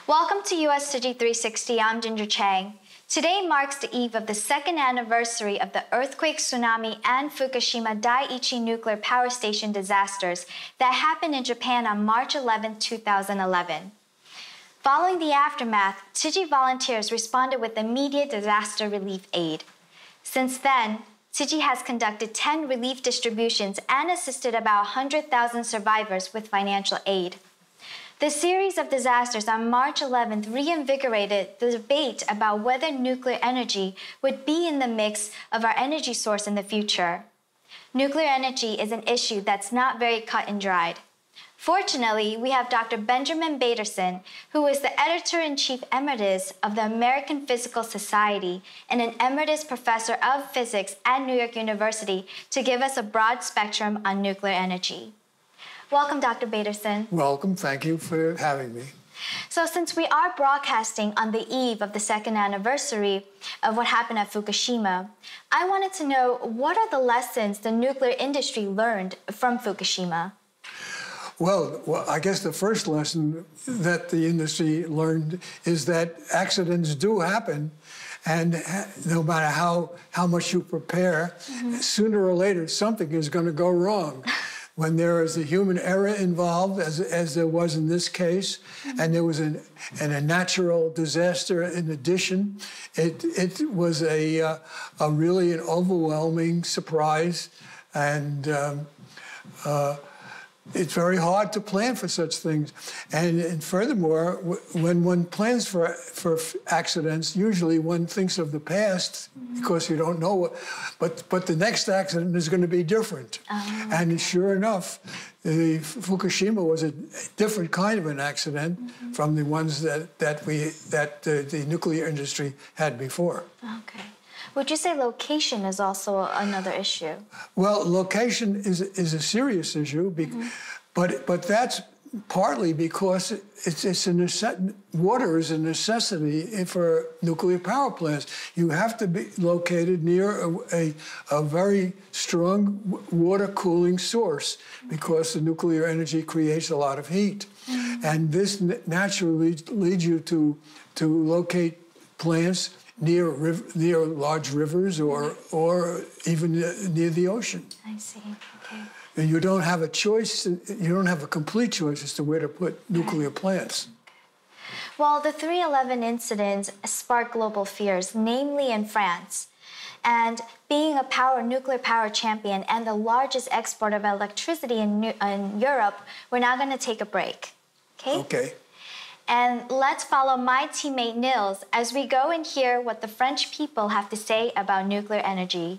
Welcome to USTC360. I'm Ginger Chang. Today marks the eve of the second anniversary of the earthquake, tsunami, and Fukushima Daiichi nuclear power station disasters that happened in Japan on March 11, 2011. Following the aftermath, Tsuji volunteers responded with immediate disaster relief aid. Since then, Tsuji has conducted 10 relief distributions and assisted about 100,000 survivors with financial aid. The series of disasters on March 11th reinvigorated the debate about whether nuclear energy would be in the mix of our energy source in the future. Nuclear energy is an issue that's not very cut and dried. Fortunately, we have Dr. Benjamin Baderson, who is the Editor-in-Chief Emeritus of the American Physical Society and an Emeritus Professor of Physics at New York University, to give us a broad spectrum on nuclear energy. Welcome, Dr. Baderson. Welcome. Thank you for having me. So since we are broadcasting on the eve of the second anniversary of what happened at Fukushima, I wanted to know, what are the lessons the nuclear industry learned from Fukushima? Well, I guess the first lesson that the industry learned is that accidents do happen, and no matter how much you prepare, sooner or later something is going to go wrong. When there is a human error involved, as there was in this case, and there was a natural disaster in addition, it was a really an overwhelming surprise, and it's very hard to plan for such things. And furthermore, when one plans for accidents, usually one thinks of the past because you don't know, but the next accident is going to be different. And sure enough, Fukushima was a different kind of an accident from the ones that the nuclear industry had before. Okay. Would you say location is also another issue? Well, location is a serious issue, but that's partly because water is a necessity for nuclear power plants. You have to be located near a very strong water cooling source because the nuclear energy creates a lot of heat. And this naturally leads you to locate plants near large rivers or even near the ocean. I see. Okay. And you don't have a choice. You don't have a complete choice as to where to put nuclear plants. Well, the 3/11 incidents sparked global fears, namely in France. And being a nuclear power champion and the largest exporter of electricity in Europe, we're now going to take a break. Okay? Okay. And let's follow my teammate Nils as we go and hear what the French people have to say about nuclear energy.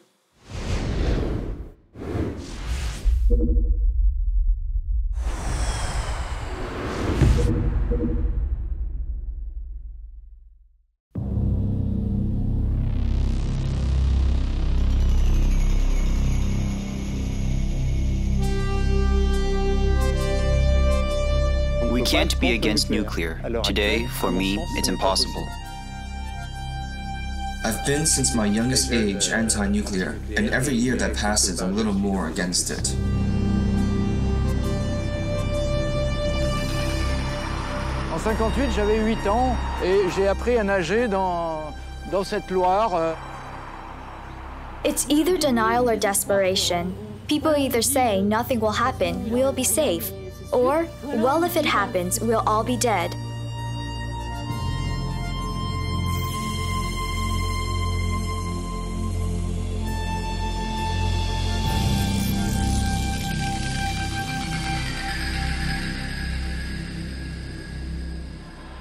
We can't be against nuclear. Today, for me, it's impossible. I've been since my youngest age anti-nuclear, and every year that passes, I'm a little more against it. En 58, j'avais 8 ans et j'ai appris à nager dans cette Loire. It's either denial or desperation. People either say nothing will happen, we'll be safe, or, well, if it happens, we'll all be dead.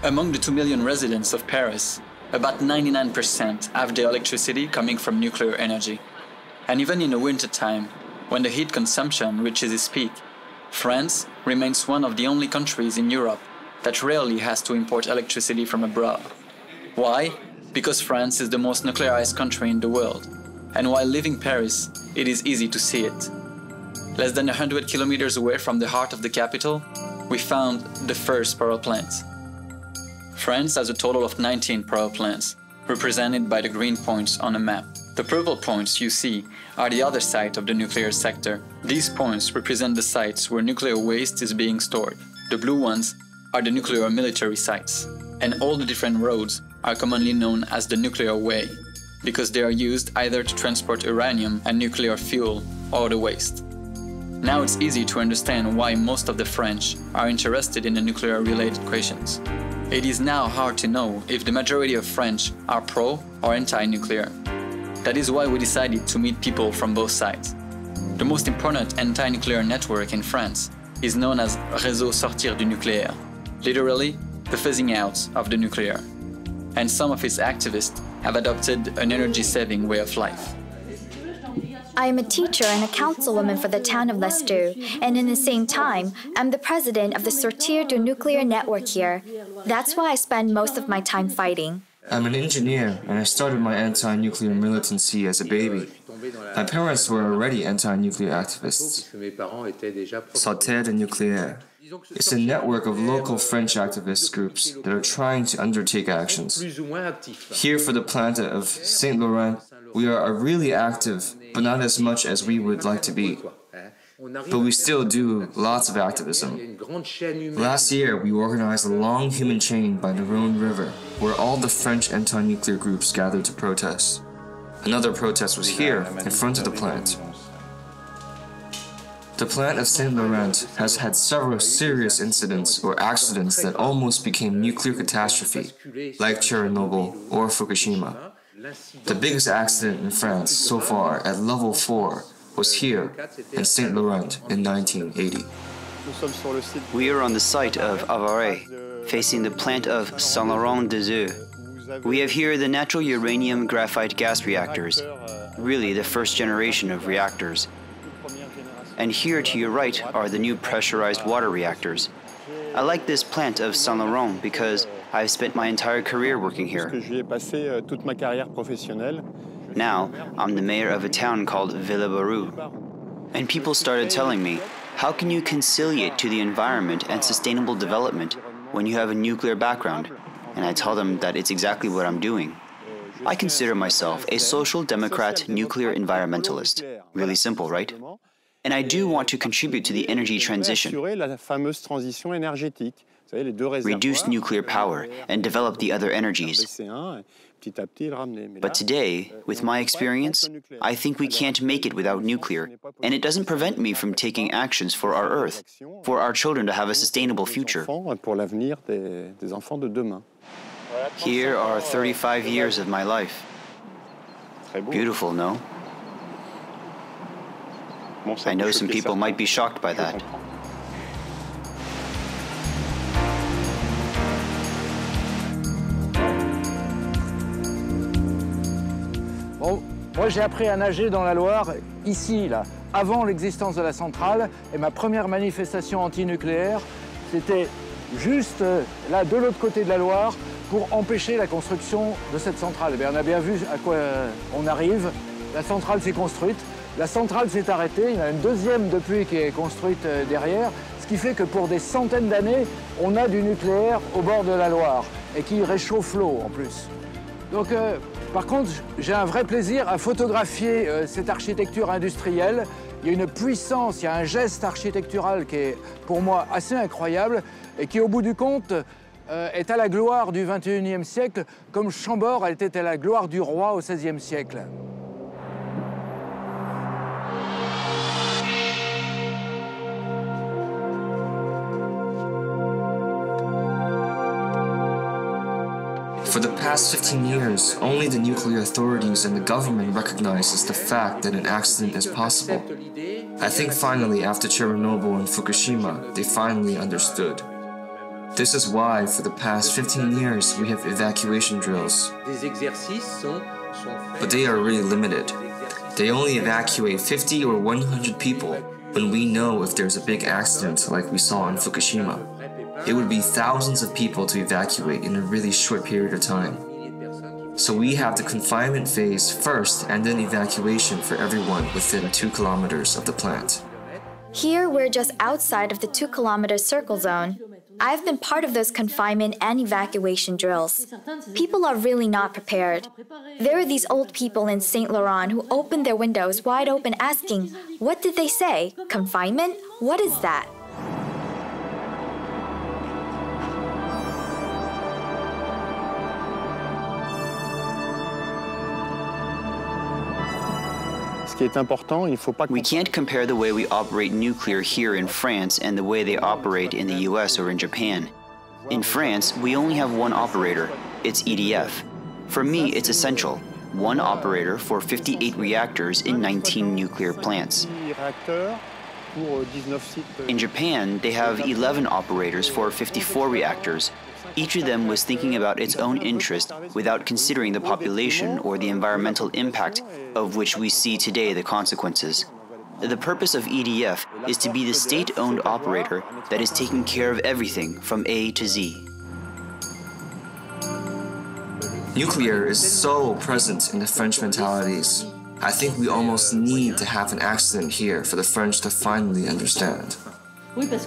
Among the 2 million residents of Paris, about 99% have their electricity coming from nuclear energy. And even in the wintertime, when the heat consumption reaches its peak, France remains one of the only countries in Europe that rarely has to import electricity from abroad. Why? Because France is the most nuclearized country in the world, and while leaving Paris, it is easy to see it. Less than 100 kilometers away from the heart of the capital, we found the first power plant. France has a total of 19 power plants, represented by the green points on a map. The purple points you see are the other side of the nuclear sector. These points represent the sites where nuclear waste is being stored. The blue ones are the nuclear military sites. and all the different roads are commonly known as the nuclear way, because they are used either to transport uranium and nuclear fuel or the waste. Now it's easy to understand why most of the French are interested in the nuclear-related questions. It is now hard to know if the majority of French are pro or anti-nuclear. That is why we decided to meet people from both sides. The most important anti-nuclear network in France is known as Réseau Sortir du Nucléaire, literally the phasing out of the nuclear. And some of its activists have adopted an energy-saving way of life. I am a teacher and a councilwoman for the town of Lestoux, and in the same time, I'm the president of the Sortir du Nucléaire network here. That's why I spend most of my time fighting. I'm an engineer, and I started my anti-nuclear militancy as a baby. My parents were already anti-nuclear activists. Sortir du Nucléaire. It's a network of local French activist groups that are trying to undertake actions. Here for the plant of Saint Laurent, we are really active, but not as much as we would like to be. But we still do lots of activism. Last year, we organized a long human chain by the Rhone River, where all the French anti-nuclear groups gathered to protest. Another protest was here, in front of the plant. The plant of Saint Laurent has had several serious incidents or accidents that almost became nuclear catastrophe, like Chernobyl or Fukushima. The biggest accident in France so far at level 4 was here in Saint Laurent in 1980. We are on the site of Avaray, facing the plant of Saint-Laurent-des-Eaux. We have here the natural uranium graphite gas reactors, really the first generation of reactors. And here to your right are the new pressurized water reactors. I like this plant of Saint-Laurent because I've spent my entire career working here. Now, I'm the mayor of a town called Villebarou. And people started telling me, how can you conciliate to the environment and sustainable development when you have a nuclear background? And I tell them that it's exactly what I'm doing. I consider myself a social democrat nuclear environmentalist. Really simple, right? And I do want to contribute to the energy transition, reduce nuclear power, and develop the other energies. But today, with my experience, I think we can't make it without nuclear, and it doesn't prevent me from taking actions for our Earth, for our children to have a sustainable future. Here are 35 years of my life. Beautiful, no? I know some people might be shocked by that. Bon, moi j'ai appris à nager dans la Loire, ici, là, avant l'existence de la centrale, et ma première manifestation antinucléaire, c'était juste là, de l'autre côté de la Loire, pour empêcher la construction de cette centrale. Et on a bien vu à quoi on arrive. La centrale s'est construite. La centrale s'est arrêtée, il y en a une deuxième depuis qui est construite derrière, ce qui fait que pour des centaines d'années, on a du nucléaire au bord de la Loire et qui réchauffe l'eau en plus. Donc, par contre, j'ai un vrai plaisir à photographier cette architecture industrielle. Il y a une puissance, il y a un geste architectural qui est pour moi assez incroyable et qui, au bout du compte, est à la gloire du XXIe siècle, comme Chambord était à la gloire du roi au XVIe siècle. For the past 15 years, only the nuclear authorities and the government recognizes the fact that an accident is possible. I think finally, after Chernobyl and Fukushima, they finally understood. This is why, for the past 15 years, we have evacuation drills. But they are really limited. They only evacuate 50 or 100 people when we know if there's a big accident like we saw in Fukushima. It would be thousands of people to evacuate in a really short period of time. So we have the confinement phase first and then evacuation for everyone within 2 kilometers of the plant. Here, we're just outside of the 2-kilometer circle zone. I've been part of those confinement and evacuation drills. People are really not prepared. There are these old people in Saint Laurent who open their windows wide open asking, what did they say? Confinement? What is that? We can't compare the way we operate nuclear here in France and the way they operate in the US or in Japan. In France, we only have one operator. It's EDF. For me, it's essential. One operator for 58 reactors in 19 nuclear plants. In Japan, they have 11 operators for 54 reactors. Each of them was thinking about its own interest without considering the population or the environmental impact of which we see today the consequences. The purpose of EDF is to be the state-owned operator that is taking care of everything from A to Z. Nuclear is so present in the French mentalities. I think we almost need to have an accident here for the French to finally understand.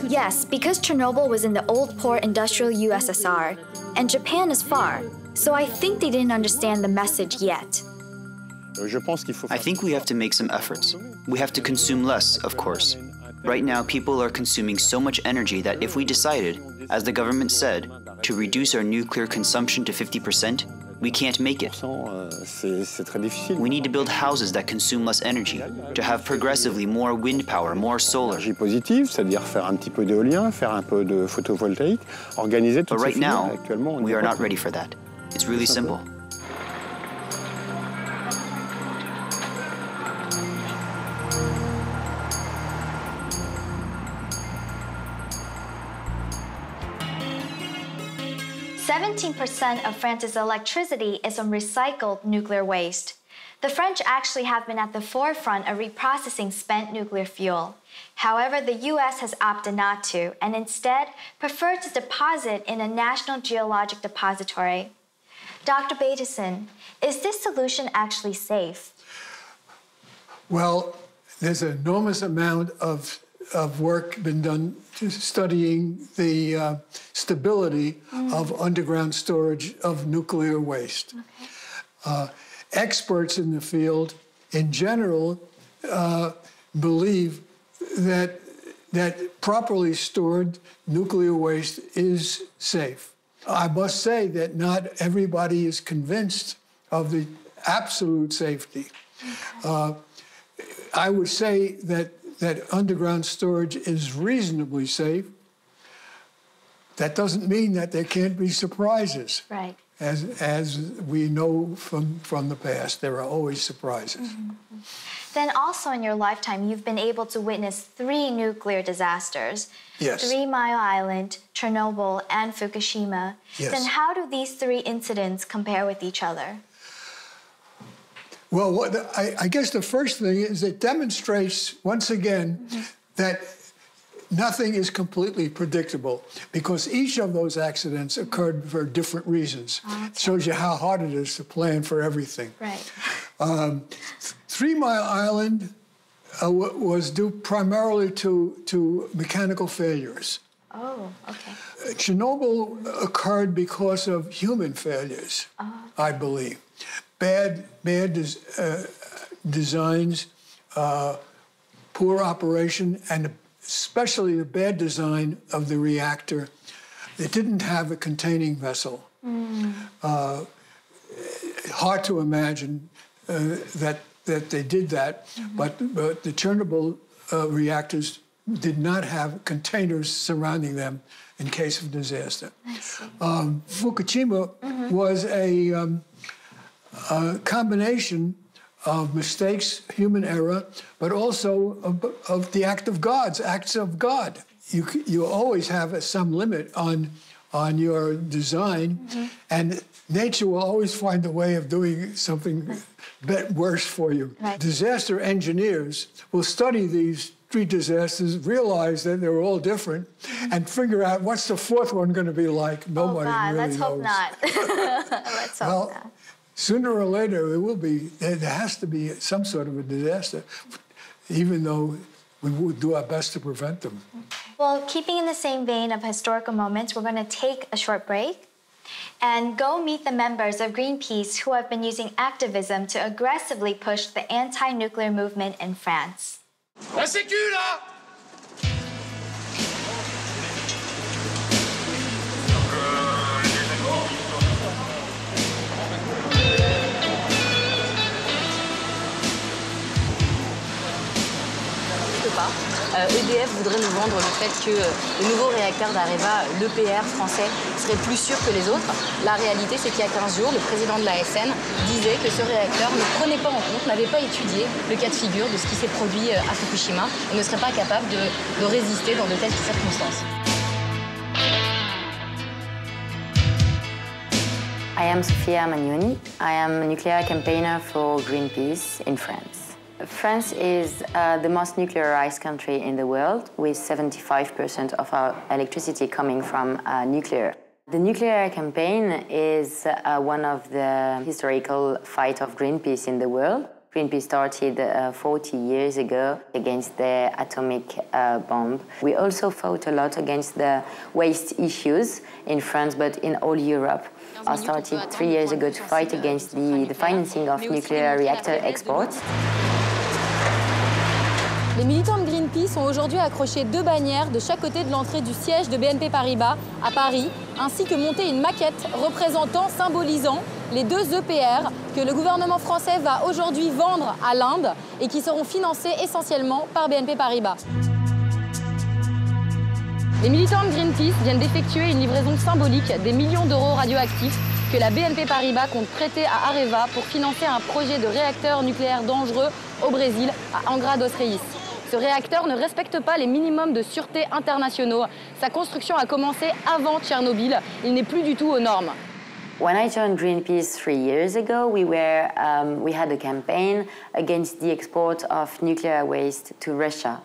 Yes, because Chernobyl was in the old poor industrial USSR, and Japan is far, so I think they didn't understand the message yet. I think we have to make some efforts. We have to consume less, of course. Right now, people are consuming so much energy that if we decided, as the government said, to reduce our nuclear consumption to 50%, we can't make it. We need to build houses that consume less energy, to have progressively more wind power, more solar. But right now, we are not ready for that. It's really simple. % of France's electricity is from recycled nuclear waste. The French actually have been at the forefront of reprocessing spent nuclear fuel. However, the US has opted not to, and instead preferred to deposit in a national geologic depository. Dr. Bateson, is this solution actually safe? Well, there's an enormous amount of work been done studying the stability of underground storage of nuclear waste. Okay. Experts in the field, in general, believe that properly stored nuclear waste is safe. I must say that not everybody is convinced of the absolute safety. Okay. I would say that underground storage is reasonably safe. That doesn't mean that there can't be surprises. Right. As we know from the past, there are always surprises. Mm-hmm. Then also in your lifetime, you've been able to witness 3 nuclear disasters. Yes. 3 Mile Island, Chernobyl, and Fukushima. Yes. Then how do these 3 incidents compare with each other? Well, I guess the first thing is it demonstrates, once again, that nothing is completely predictable because each of those accidents occurred for different reasons. Okay. It shows you how hard it is to plan for everything. Right. 3 Mile Island was due primarily to mechanical failures. Oh, okay. Chernobyl occurred because of human failures, I believe. Bad designs, poor operation, and especially the bad design of the reactor. It didn't have a containing vessel. Hard to imagine that they did that, but the Chernobyl reactors did not have containers surrounding them in case of disaster. Fukushima was a combination of mistakes, human error, but also of the acts of God. You always have some limit on your design, and nature will always find a way of doing something worse for you. Right. Disaster engineers will study these 3 disasters, realize that they're all different, and figure out what's the 4th one going to be like. Nobody really let's knows. hope not. Let's hope not. Sooner or later, there has to be some sort of a disaster, even though we would do our best to prevent them. Well, keeping in the same vein of historical moments, we're going to take a short break and go meet the members of Greenpeace who have been using activism to aggressively push the anti-nuclear movement in France. La sécu, là! pas. EDF voudrait nous vendre le fait que le nouveau réacteur d'Areva, l'EPR français, serait plus sûr que les autres. La réalité, c'est qu'il y a 15 jours, le président de l'ASN disait que ce réacteur ne prenait pas en compte, n'avait pas étudié le cas de figure de ce qui s'est produit à Fukushima et ne serait pas capable de résister dans de telles circonstances. I am Sofia Magnoni. I am a nuclear campaigner for Greenpeace in France. France is the most nuclearized country in the world, with 75% of our electricity coming from nuclear. The nuclear campaign is one of the historical fight of Greenpeace in the world. Greenpeace started 40 years ago against the atomic bomb. We also fought a lot against the waste issues in France, but in all Europe. I started 3 years ago to fight against the financing of nuclear reactor exports. Les militants de Greenpeace ont aujourd'hui accroché 2 bannières de chaque côté de l'entrée du siège de BNP Paribas à Paris, ainsi que monté une maquette représentant, symbolisant les 2 EPR que le gouvernement français va aujourd'hui vendre à l'Inde et qui seront financés essentiellement par BNP Paribas. Les militants de Greenpeace viennent d'effectuer une livraison symbolique des millions d'euros radioactifs que la BNP Paribas compte prêter à Areva pour financer un projet de réacteur nucléaire dangereux au Brésil, à Angra dos Reis. Ce réacteur ne respecte pas les minimums de sûreté internationaux. Sa construction a commencé avant Tchernobyl. Il n'est plus du tout aux normes. When I joined Greenpeace 3 years ago, we had a campaign against the export of nuclear waste to Russia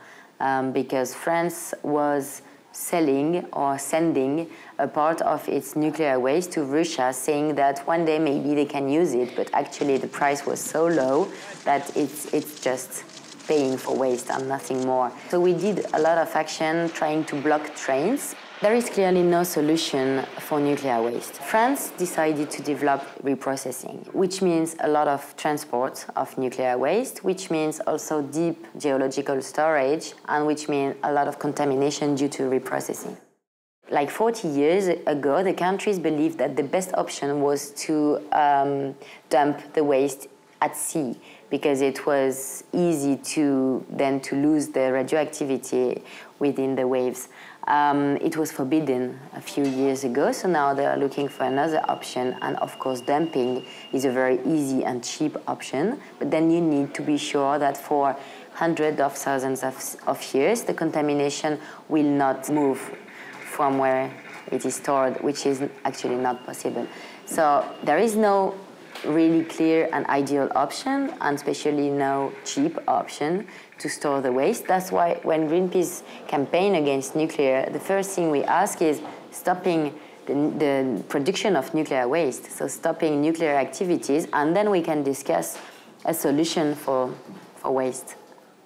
because France was selling or sending a part of its nuclear waste to Russia, saying that one day maybe they can use it, but actually the price was so low that it's just paying for waste and nothing more. So we did a lot of action trying to block trains. There is clearly no solution for nuclear waste. France decided to develop reprocessing, which means a lot of transport of nuclear waste, which means also deep geological storage, and which means a lot of contamination due to reprocessing. Like 40 years ago, the countries believed that the best option was to dump the waste at sea, because it was easy to lose the radioactivity within the waves. It was forbidden a few years ago, so now they are looking for another option, and of course dumping is a very easy and cheap option, but then you need to be sure that for hundreds of thousands of years the contamination will not move from where it is stored, which is actually not possible. So there is no really clear and ideal option, and especially no cheap option to store the waste. That's why when Greenpeace campaign against nuclear, the first thing we ask is stopping the production of nuclear waste, so stopping nuclear activities, and then we can discuss a solution for waste.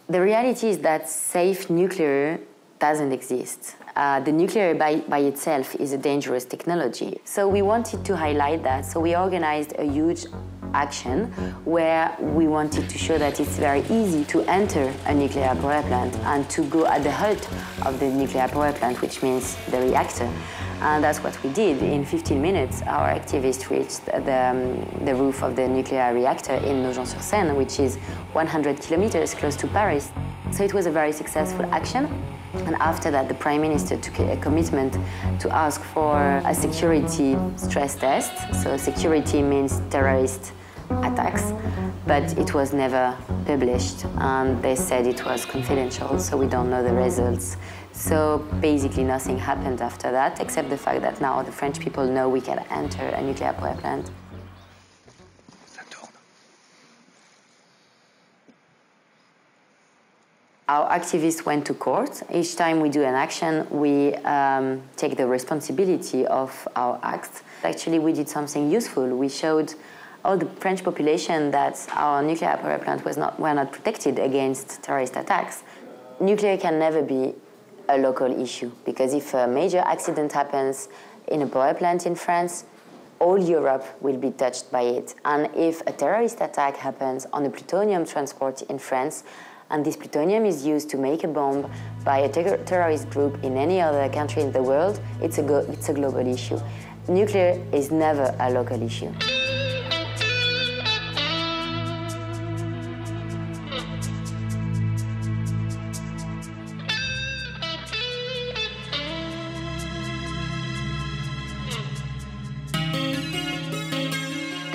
The reality is that safe nuclear doesn't exist. The nuclear by itself is a dangerous technology. So we wanted to highlight that. So we organized a huge action where we wanted to show that it's very easy to enter a nuclear power plant and to go at the heart of the nuclear power plant, which means the reactor. And that's what we did. In 15 minutes, our activists reached the roof of the nuclear reactor in Nogent-sur-Seine, which is 100 kilometers close to Paris. So it was a very successful action. And after that, the Prime Minister took a commitment to ask for a security stress test. So security means terrorist attacks, but it was never published. And they said it was confidential, so we don't know the results. So basically nothing happened after that, except the fact that now the French people know we can enter a nuclear power plant. Our activists went to court. Each time we do an action, we take the responsibility of our acts. Actually, we did something useful. We showed all the French population that our nuclear power plant were not protected against terrorist attacks. Nuclear can never be a local issue, because if a major accident happens in a power plant in France, all Europe will be touched by it. And if a terrorist attack happens on a plutonium transport in France, and this plutonium is used to make a bomb by a terrorist group in any other country in the world, it's a global issue. Nuclear is never a local issue.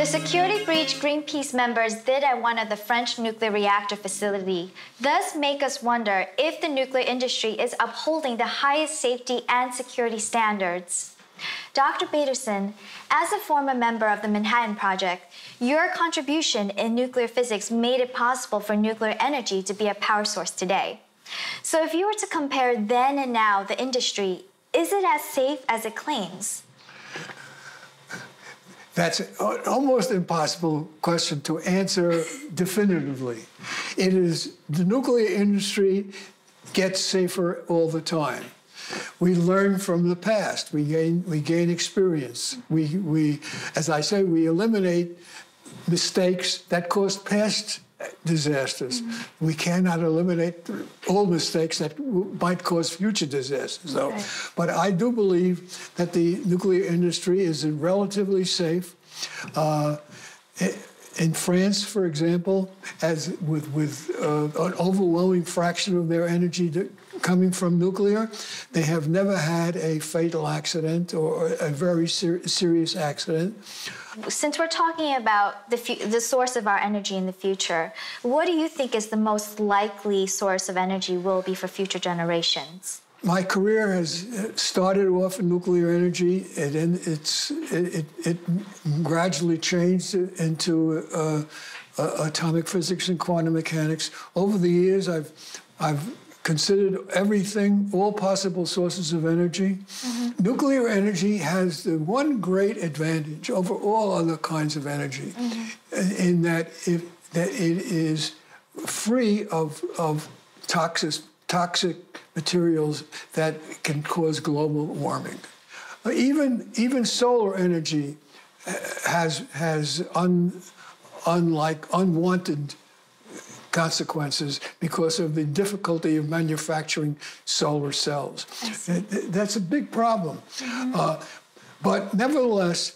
security breach Greenpeace members did at one of the French nuclear reactor facility thus make us wonder if the nuclear industry is upholding the highest safety and security standards. Dr. Peterson, as a former member of the Manhattan Project, your contribution in nuclear physics made it possible for nuclear energy to be a power source today. So if you were to compare then and now the industry, is it as safe as it claims? That's an almost impossible question to answer definitively. It is, the nuclear industry gets safer all the time. We learn from the past. We gain experience. We, as I say, we eliminate mistakes that caused past disasters. Mm-hmm. We cannot eliminate all mistakes that might cause future disasters, though. Right. But I do believe that the nuclear industry is relatively safe. In France, for example, as with an overwhelming fraction of their energy coming from nuclear, they have never had a fatal accident or a very serious accident. Since we're talking about the source of our energy in the future, what do you think is the most likely source of energy will be for future generations? My career has started off in nuclear energy, and it gradually changed into atomic physics and quantum mechanics. Over the years, I've considered everything, all possible sources of energy. Mm-hmm. Nuclear energy has the one great advantage over all other kinds of energy, mm-hmm. in that it is free of toxic materials that can cause global warming. Even solar energy has unwanted consequences because of the difficulty of manufacturing solar cells. That's a big problem. Mm-hmm. But nevertheless,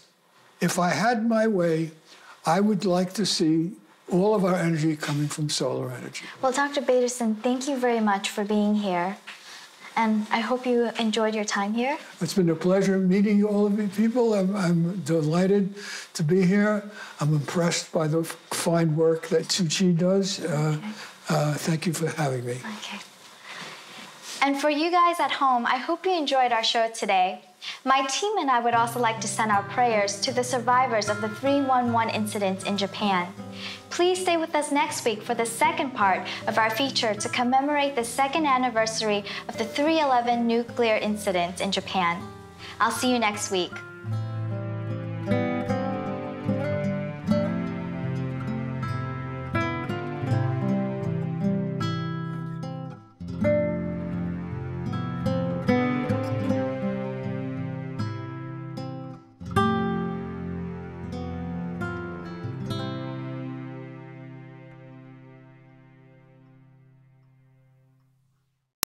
if I had my way, I would like to see all of our energy coming from solar energy. Well, Dr. Peterson, thank you very much for being here. And I hope you enjoyed your time here. It's been a pleasure meeting all of you people. I'm delighted to be here. I'm impressed by the fine work that Tzu Chi does. Thank you for having me. Okay. And for you guys at home, I hope you enjoyed our show today. My team and I would also like to send our prayers to the survivors of the 311 incidents in Japan. Please stay with us next week for the second part of our feature to commemorate the second anniversary of the 311 nuclear incident in Japan. I'll see you next week.